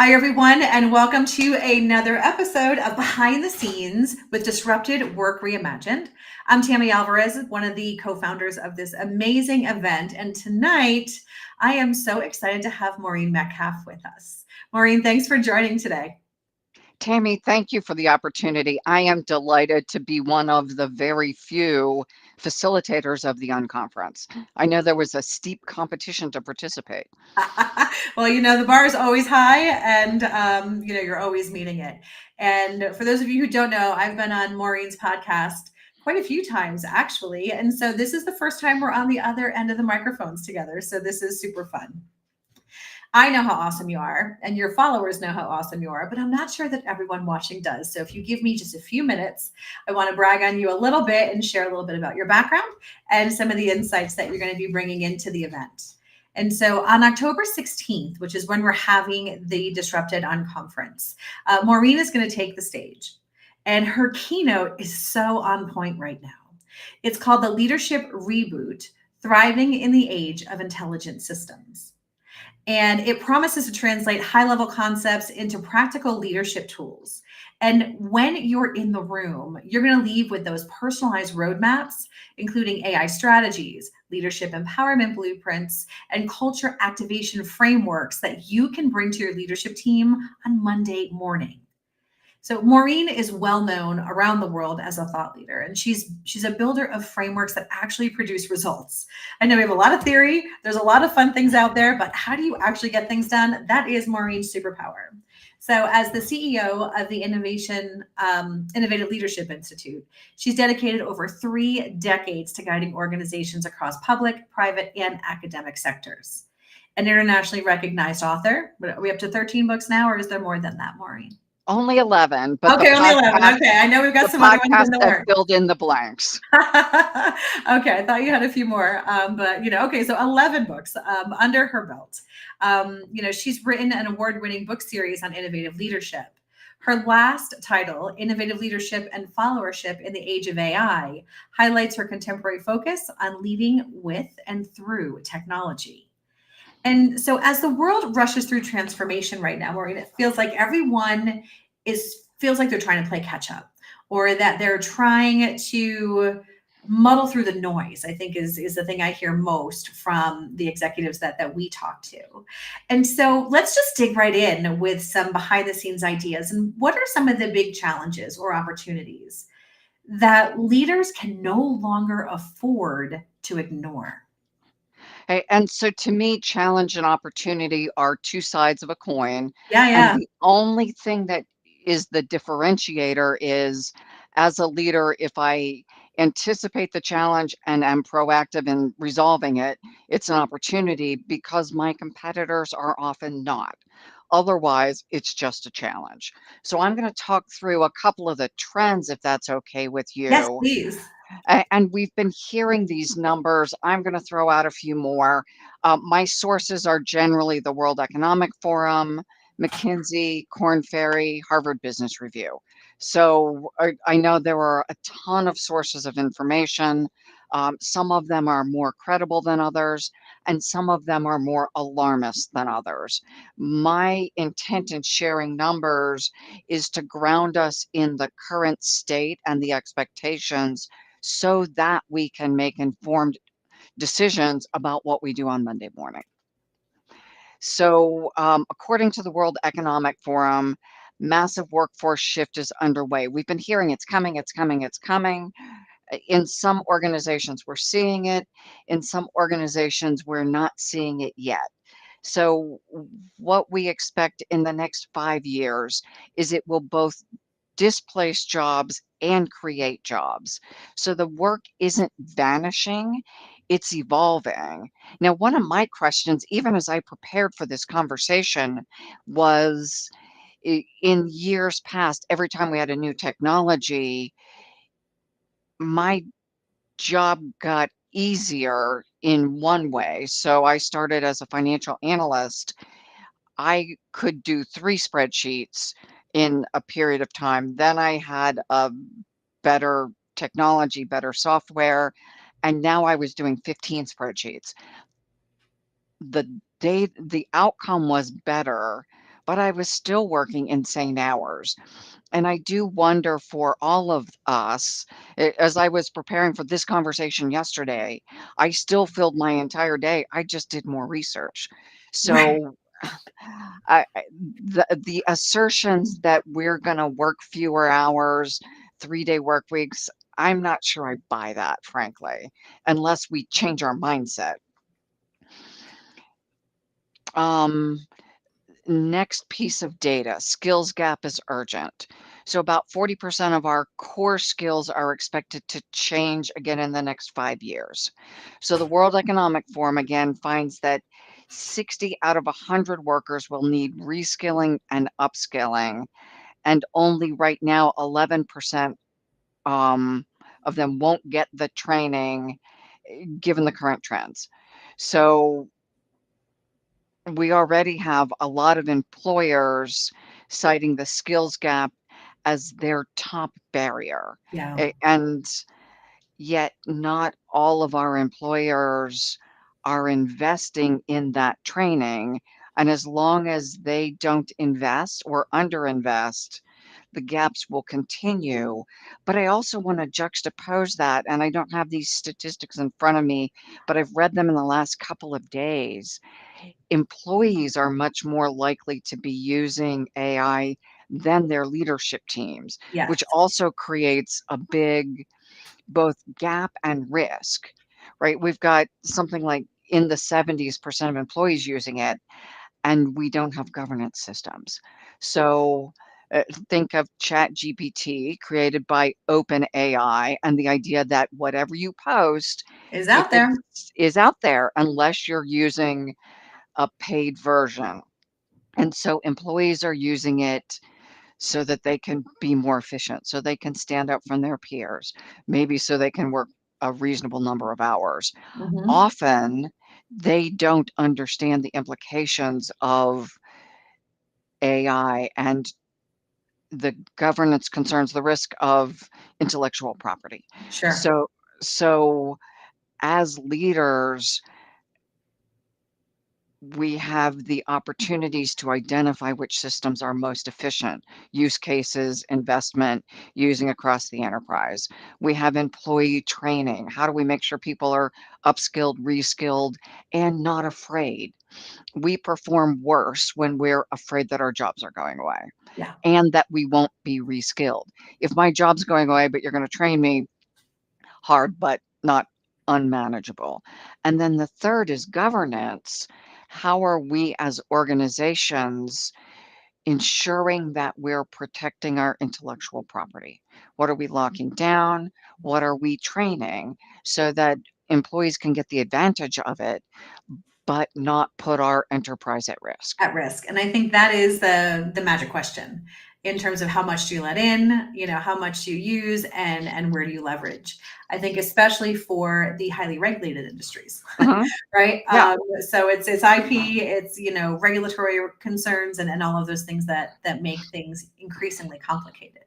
Hi, everyone, and welcome to another episode of Behind the Scenes with Disrupted Work Reimagined. I'm Tammy Alvarez, one of the co-founders of this amazing event. And tonight, I am so excited to have Maureen Metcalf with us. Maureen, thanks for joining today. Tammy, thank you for the opportunity. I am delighted to be one of the very few facilitators of the unConference. I know there was a steep competition to participate. Well, the bar is always high, and you're always meeting it. And for those of you who don't know, I've been on Maureen's podcast quite a few times, actually. And so this is the first time we're on the other end of the microphones together. So this is super fun. I know how awesome you are, and your followers know how awesome you are, but I'm not sure that everyone watching does. So if you give me just a few minutes, I want to brag on you a little bit and share a little bit about your background and some of the insights that you're going to be bringing into the event. And so on October 16th, which is when we're having the Disrupted unConference, Maureen is going to take the stage. And her keynote is so on point right now. It's called the Leadership Reboot, Thriving in the Age of Intelligent Systems. And it promises to translate high-level concepts into practical leadership tools. And when you're in the room, you're going to leave with those personalized roadmaps, including AI strategies, leadership empowerment blueprints, and culture activation frameworks that you can bring to your leadership team on Monday morning. So Maureen is well known around the world as a thought leader, and she's a builder of frameworks that actually produce results. I know we have a lot of theory, there's a lot of fun things out there, but how do you actually get things done? That is Maureen's superpower. So as the CEO of the Innovative Leadership Institute, she's dedicated over 3 decades to guiding organizations across public, private, and academic sectors. An internationally recognized author. Are we up to 13 books now, or is there more than that, Maureen? Only 11, but Okay, only 11. Okay, I know we've got the some other ones podcast in the that works. filled in the blanks. Okay, I thought you had a few more, but okay, so 11 books under her belt. She's written an award-winning book series on innovative leadership. Her last title, Innovative Leadership and Followership in the Age of AI, highlights her contemporary focus on leading with and through technology. And so as the world rushes through transformation right now, Maureen, it feels like everyone feels like they're trying to play catch up, or that they're trying to muddle through the noise, I think is the thing I hear most from the executives that we talk to. And so let's just dig right in with some behind the scenes ideas. And what are some of the big challenges or opportunities that leaders can no longer afford to ignore? And so to me, challenge and opportunity are two sides of a coin. Yeah, And yeah. the only thing that is the differentiator is, as a leader, if I anticipate the challenge and am proactive in resolving it, it's an opportunity because my competitors are often not. Otherwise, it's just a challenge. So I'm going to talk through a couple of the trends, if that's okay with Yes, you. please. And we've been hearing these numbers. I'm going to throw out a few more. My sources are generally the World Economic Forum, McKinsey, Korn Ferry, Harvard Business Review. So I know there are a ton of sources of information. Some of them are more credible than others, and some of them are more alarmist than others. My intent in sharing numbers is to ground us in the current state and the expectations so that we can make informed decisions about what we do on Monday morning. So, according to the World Economic Forum, massive workforce shift is underway. We've been hearing it's coming, it's coming, it's coming. In some organizations, we're seeing it. In some organizations, we're not seeing it yet. So, what we expect in the next 5 years is it will both displace jobs and create jobs. So the work isn't vanishing, it's evolving. Now, one of my questions, even as I prepared for this conversation, was in years past, every time we had a new technology, my job got easier in one way. So I started as a financial analyst. I could do 3 spreadsheets in a period of time. Then I had a better technology, better software, and now I was doing 15 spreadsheets. The outcome was better, but I was still working insane hours. And I do wonder for all of us, as I was preparing for this conversation yesterday, I still filled my entire day. I just did more research. Right. So the assertions that we're going to work fewer hours, 3-day work weeks, I'm not sure I buy that, frankly, unless we change our mindset. Um, Next piece of data, skills gap is urgent. So about 40% of our core skills are expected to change again in the next 5 years. So the World Economic Forum again finds that 60 out of 100 workers will need reskilling and upskilling, and only right now 11% of them won't get the training given the current trends. So we already have a lot of employers citing the skills gap as their top barrier. Yeah. And yet, not all of our employers are investing in that training. And as long as they don't invest or underinvest, the gaps will continue. But I also want to juxtapose that, and I don't have these statistics in front of me, but I've read them in the last couple of days. Employees are much more likely to be using AI than their leadership teams, Yes. which also creates a big both gap and risk, right? We've got something like in the 70% of employees using it, and we don't have governance systems. So think of Chat GPT created by OpenAI and the idea that whatever you post, Is if out it there. is out there, unless you're using a paid version. And so employees are using it so that they can be more efficient, so they can stand out from their peers, maybe so they can work a reasonable number of hours. Mhm. Often, they don't understand the implications of AI and the governance concerns, the risk of intellectual property. Sure. So as leaders, we have the opportunities to identify which systems are most efficient, use cases, investment, using across the enterprise. We have employee training. How do we make sure people are upskilled, reskilled, and not afraid? We perform worse when we're afraid that our jobs are going away Yeah. and that we won't be reskilled. If my job's going away, but you're going to train me, hard, but not unmanageable. And then the third is governance. How are we as organizations ensuring that we're protecting our intellectual property? What are we locking down? What are we training so that employees can get the advantage of it, but not put our enterprise at risk? At risk. And I think that is the magic question in terms of how much do you let in, how much do you use, and where do you leverage? I think especially for the highly regulated industries, Uh-huh. right? Yeah. So it's IP, it's regulatory concerns, and all of those things that make things increasingly complicated.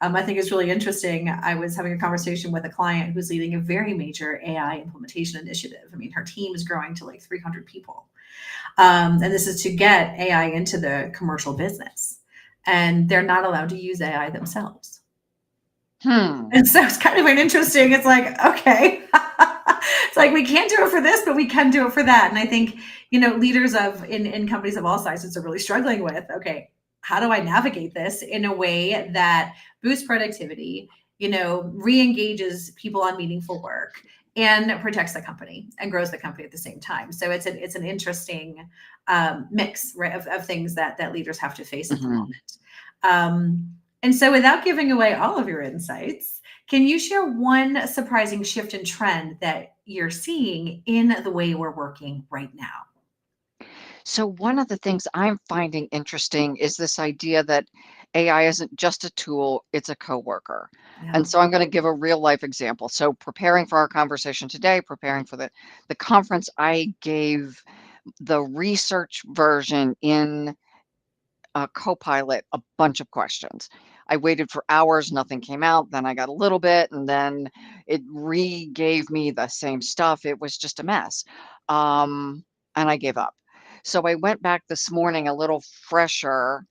I think it's really interesting. I was having a conversation with a client who's leading a very major AI implementation initiative. I mean, her team is growing to like 300 people. And this is to get AI into the commercial business. And they're not allowed to use AI themselves. Hmm. And so it's kind of an interesting, it's like, okay. It's like we can't do it for this, but we can do it for that. And I think, leaders in companies of all sizes are really struggling with, okay, how do I navigate this in a way that boosts productivity, re-engages people on meaningful work and protects the company and grows the company at the same time. So it's an interesting mix, right, of things that leaders have to face at the Mhm. moment. And so without giving away all of your insights, can you share one surprising shift in trend that you're seeing in the way we're working right now? So one of the things I'm finding interesting is this idea that AI isn't just a tool, it's a coworker. Yeah. And so I'm going to give a real life example. So preparing for our conversation today, preparing for the conference, I gave the research version in Copilot a bunch of questions. I waited for hours, nothing came out. Then I got a little bit, and then it re-gave me the same stuff. It was just a mess. And I gave up. So I went back this morning a little fresher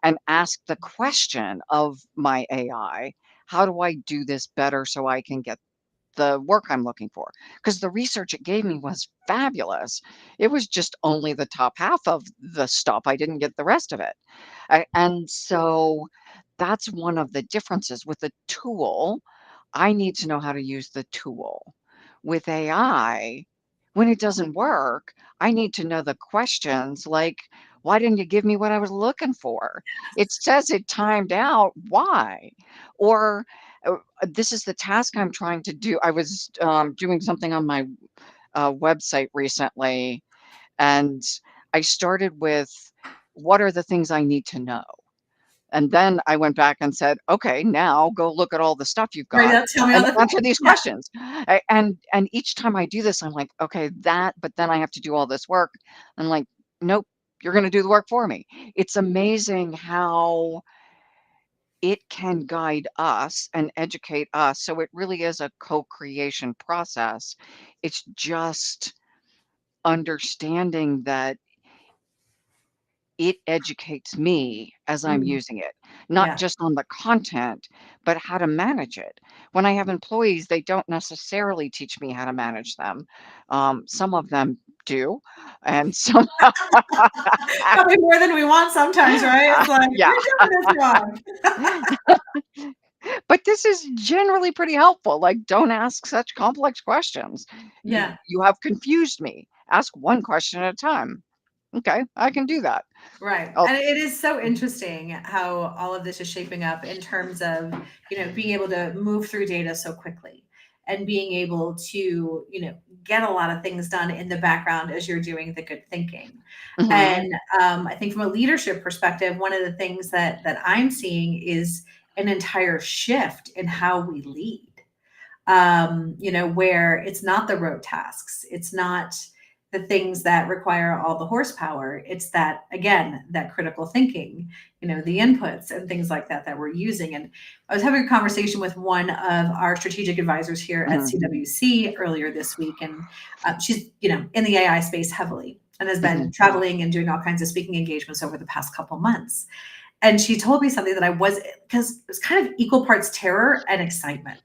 and asked the question of my AI, how do I do this better so I can get the work I'm looking for? Because the research it gave me was fabulous. It was just only the top half of the stuff. I didn't get the rest of it. And so that's one of the differences with the tool. I need to know how to use the tool. With AI, when it doesn't work, I need to know the questions like, why didn't you give me what I was looking for? It says it timed out. Why? Or this is the task I'm trying to do. I was doing something on my website recently, and I started with what are the things I need to know? And then I went back and said, okay, now go look at all the stuff you've Right, got tell me all and the answer things. these Yeah. questions. And each time I do this, I'm like, okay, but then I have to do all this work. I'm like, nope, you're going to do the work for me. It's amazing how it can guide us and educate us. So it really is a co-creation process. It's just understanding that it educates me as I'm Mm, using it, not yeah. just on the content, but how to manage it. When I have employees, they don't necessarily teach me how to manage them. Some of them do, and some, Probably more than we want sometimes, right? It's like, yeah. you're doing this wrong. But this is generally pretty helpful. Like, don't ask such complex questions. Yeah. You have confused me. Ask one question at a time. Okay, I can do that. Right. Oh, And it is so interesting how all of this is shaping up in terms of, being able to move through data so quickly and being able to, get a lot of things done in the background as you're doing the good thinking. mhm, And I think from a leadership perspective, one of the things that I'm seeing is an entire shift in how we lead. Where it's not the rote tasks, it's not the things that require all the horsepower. It's that, again, that critical thinking, the inputs and things like that we're using. And I was having a conversation with one of our strategic advisors here at mhm, CWC earlier this week. And she's, in the AI space heavily and has been mhm. traveling and doing all kinds of speaking engagements over the past couple months. And she told me something that because it was kind of equal parts terror and excitement,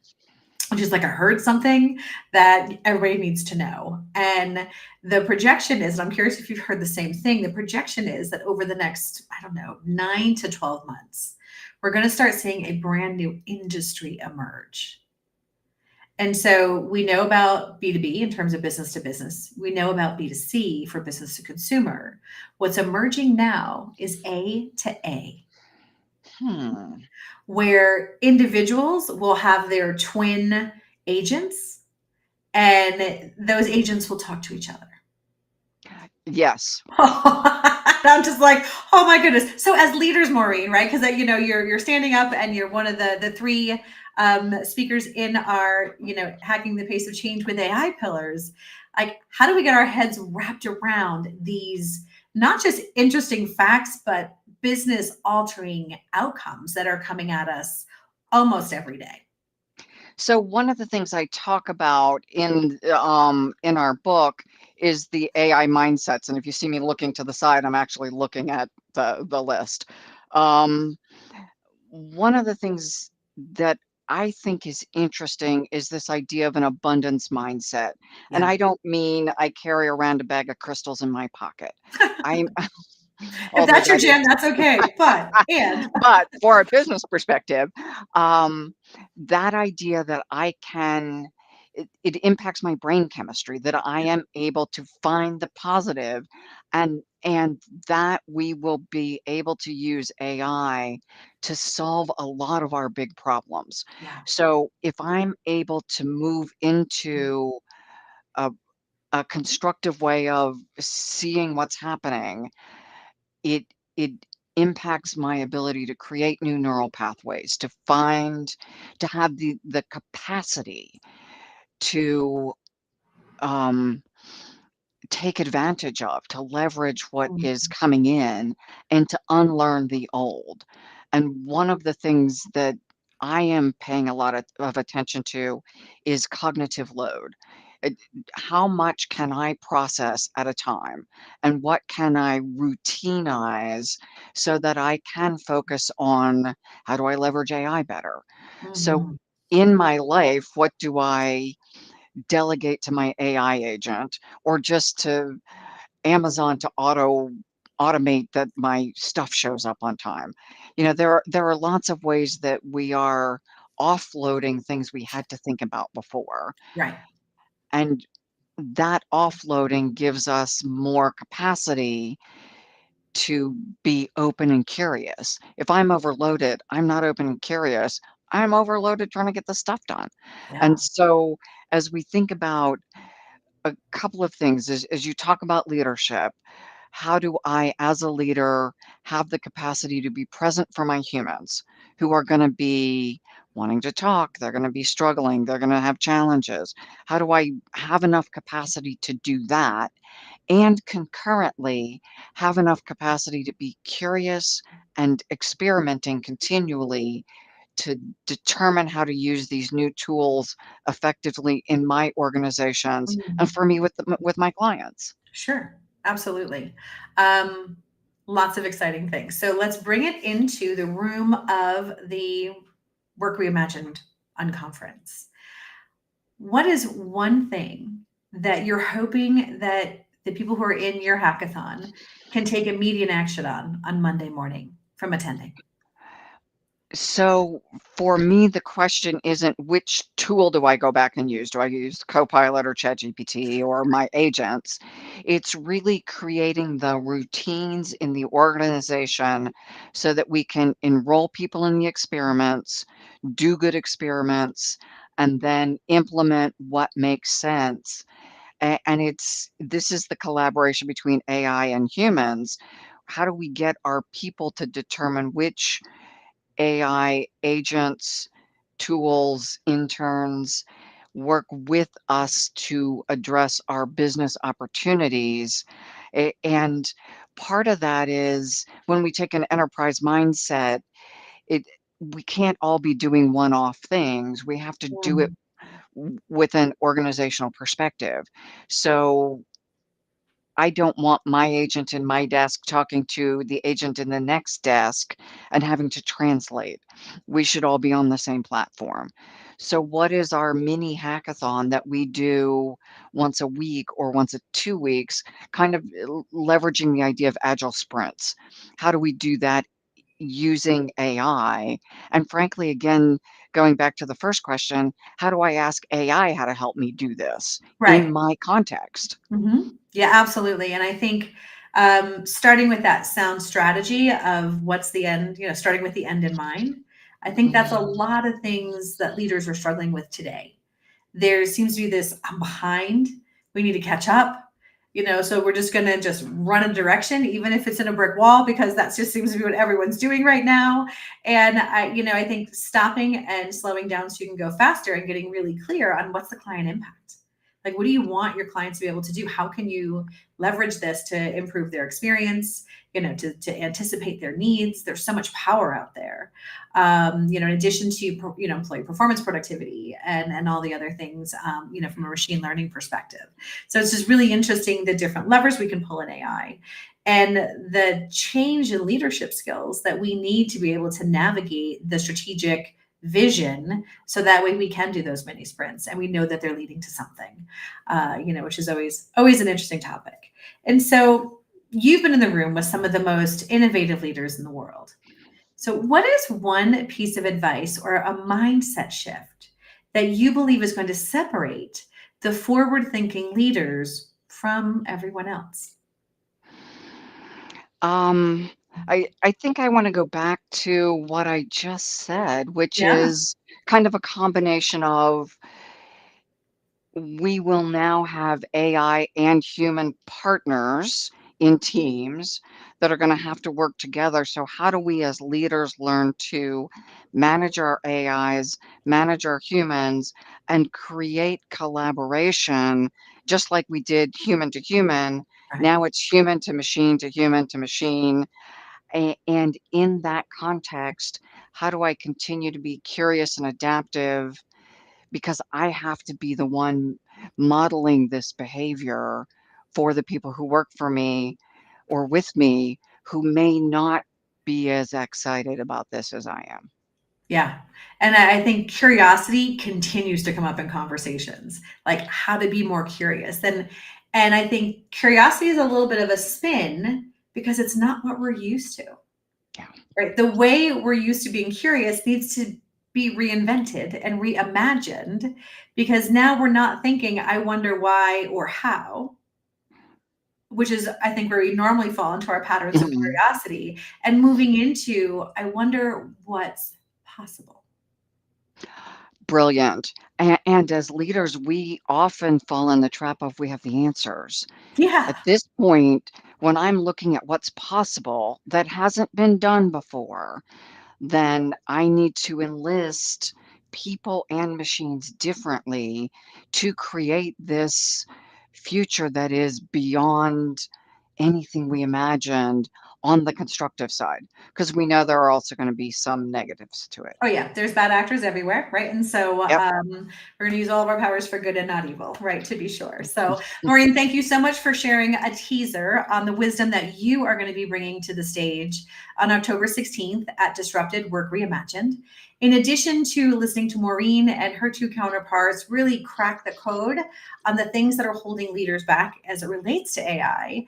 which is like, I heard something that everybody needs to know. And the projection is, and I'm curious if you've heard the same thing, the projection is that over the next, I don't know, 9 to 12 months, we're going to start seeing a brand new industry emerge. And so we know about B2B in terms of business to business. We know about B2C for business to consumer. What's emerging now is A to A, Hmm. where individuals will have their twin agents and those agents will talk to each other. Yes. I'm just like, oh my goodness. So as leaders, Maureen, right? Because you're standing up and you're one of the three speakers in our hacking the pace of change with AI pillars. Like, how do we get our heads wrapped around these not just interesting facts, but business altering outcomes that are coming at us almost every day? So one of the things I talk about in our book is the AI mindsets. And if you see me looking to the side, I'm actually looking at the list. Um, One of the things that I think is interesting is this idea of an abundance mindset. And Yeah. I don't mean I carry around a bag of crystals in my pocket. I'm If although that's your that jam, is that's okay. but for a business perspective, um, that idea that it impacts my brain chemistry, that I am able to find the positive and that we will be able to use AI to solve a lot of our big problems. Yeah. So if I'm able to move into a, a constructive way of seeing what's happening, it it impacts my ability to create new neural pathways, to have the capacity to um, take advantage of, to leverage what is coming in, and to unlearn the old. And one of the things that I am paying a lot of attention to is cognitive load. How much can I process at a time? And what can I routinize so that I can focus on how do I leverage AI better? So Mhm. in my life, what do I delegate to my AI agent or just to Amazon to automate that my stuff shows up on time? There are lots of ways that we are offloading things we had to think about before. Right. And that offloading gives us more capacity to be open and curious. If I'm overloaded, I'm not open and curious. I'm overloaded trying to get the stuff done. And Yeah. so, as we think about a couple of things, as you talk about leadership, how do I, as a leader, have the capacity to be present for my humans who are going to be wanting to talk? They're going to be struggling. They're going to have challenges. How do I have enough capacity to do that? And concurrently, have enough capacity to be curious and experimenting continually to determine how to use these new tools effectively in my organizations and Mhm. for me with my clients. Sure. Absolutely. Um, Lots of exciting things. So let's bring it into the room of the Work Reimagined unconference. What is one thing that you're hoping that the people who are in your hackathon can take immediate action on Monday morning from attending? So for me, the question isn't which tool do I go back and use? Do I use Copilot or ChatGPT or my agents? It's really creating the routines in the organization so that we can enroll people in the experiments, do good experiments, and then implement what makes sense. And this is the collaboration between AI and humans. How do we get our people to determine which AI agents, tools, interns work with us to address our business opportunities? And part of that is when we take an enterprise mindset, it we can't all be doing one-off things. We have to do it Mm. with an organizational perspective. So I don't want my agent in my desk talking to the agent in the next desk and having to translate. We should all be on the same platform. So, what is our mini hackathon that we do once a week or once a 2 weeks, kind of leveraging the idea of agile sprints? How do we do that using AI? And frankly, again, going back to the first question, how do I ask AI how to help me do this in Right. my context? Yeah, absolutely. And I think starting with that sound strategy of what's the end, starting with the end in mind, I think that's a Mhm. lot of things that leaders are struggling with today. There seems to be this, I'm behind, we need to catch up. So we're just going to just run a direction, even if it's in a brick wall, because that just seems to be what everyone's doing right now. And I think stopping and slowing down so you can go faster and getting really clear on what's the client impact. Like, what do you want your clients to be able to do? How can you leverage this to improve their experience? To anticipate their needs. There's so much power out there. In addition to employee performance productivity and all the other things, from a machine learning perspective. So it's just really interesting the different levers we can pull in AI and the change in leadership skills that we need to be able to navigate the strategic vision so that way we can do those mini sprints and we know that they're leading to something, which is always an interesting topic. And so you've been in the room with some of the most innovative leaders in the world. So, what is one piece of advice or a mindset shift that you believe is going to separate the forward thinking leaders from everyone else? Um, I think I wanna go back to what I just said, which Yeah. is kind of a combination of we will now have AI and human partners in teams that are gonna have to work together. So how do we as leaders learn to manage our AIs, manage our humans, and create collaboration just like we did human to human? Right. Now it's human to machine to human to machine. And in that context, how do I continue to be curious and adaptive? Because I have to be the one. modeling this behavior for the people who work for me or with me who may not be as excited about this as I am. Yeah. And I think curiosity continues to come up in conversations, like how to be more curious. And I think curiosity is a little bit of a spin because it's not what we're used to. Yeah. Right? The way we're used to being curious needs to be reinvented and reimagined because now we're not thinking, I wonder why or how, which is, I think, where we normally fall into our patterns of Mhm. curiosity and moving into, I wonder what's possible. Brilliant. And as leaders, we often fall in the trap of we have the answers. Yeah. At this point, when I'm looking at what's possible that hasn't been done before, then I need to enlist people and machines differently to create this future that is beyond anything we imagined on the constructive side, because we know there are also going to be some negatives to it. Oh yeah, there's bad actors everywhere, right? And so Yep. we're going to use all of our powers for good and not evil, right? To be sure. So, Maureen, thank you so much for sharing a teaser on the wisdom that you are going to be bringing to the stage on October 16th at Disrupted Work Reimagined. In addition to listening to Maureen and her two counterparts really crack the code on the things that are holding leaders back as it relates to AI.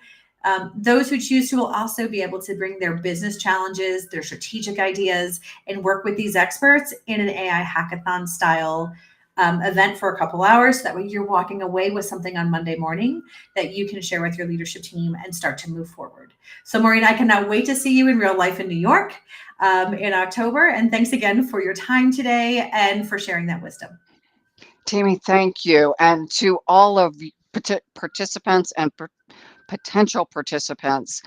Those who choose to will also be able to bring their business challenges, their strategic ideas, and work with these experts in an AI hackathon style event for a couple hours. So that way you're walking away with something on Monday morning that you can share with your leadership team and start to move forward. So Maureen, I cannot wait to see you in real life in New York in October. And thanks again for your time today and for sharing that wisdom. Tammy, thank you. And to all of the participants and potential participants,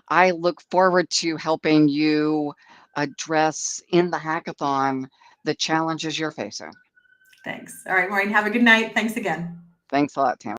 I look forward to helping you address in the hackathon the challenges you're facing. Thanks. All right, Maureen, have a good night. Thanks again. Thanks a lot, Tammy.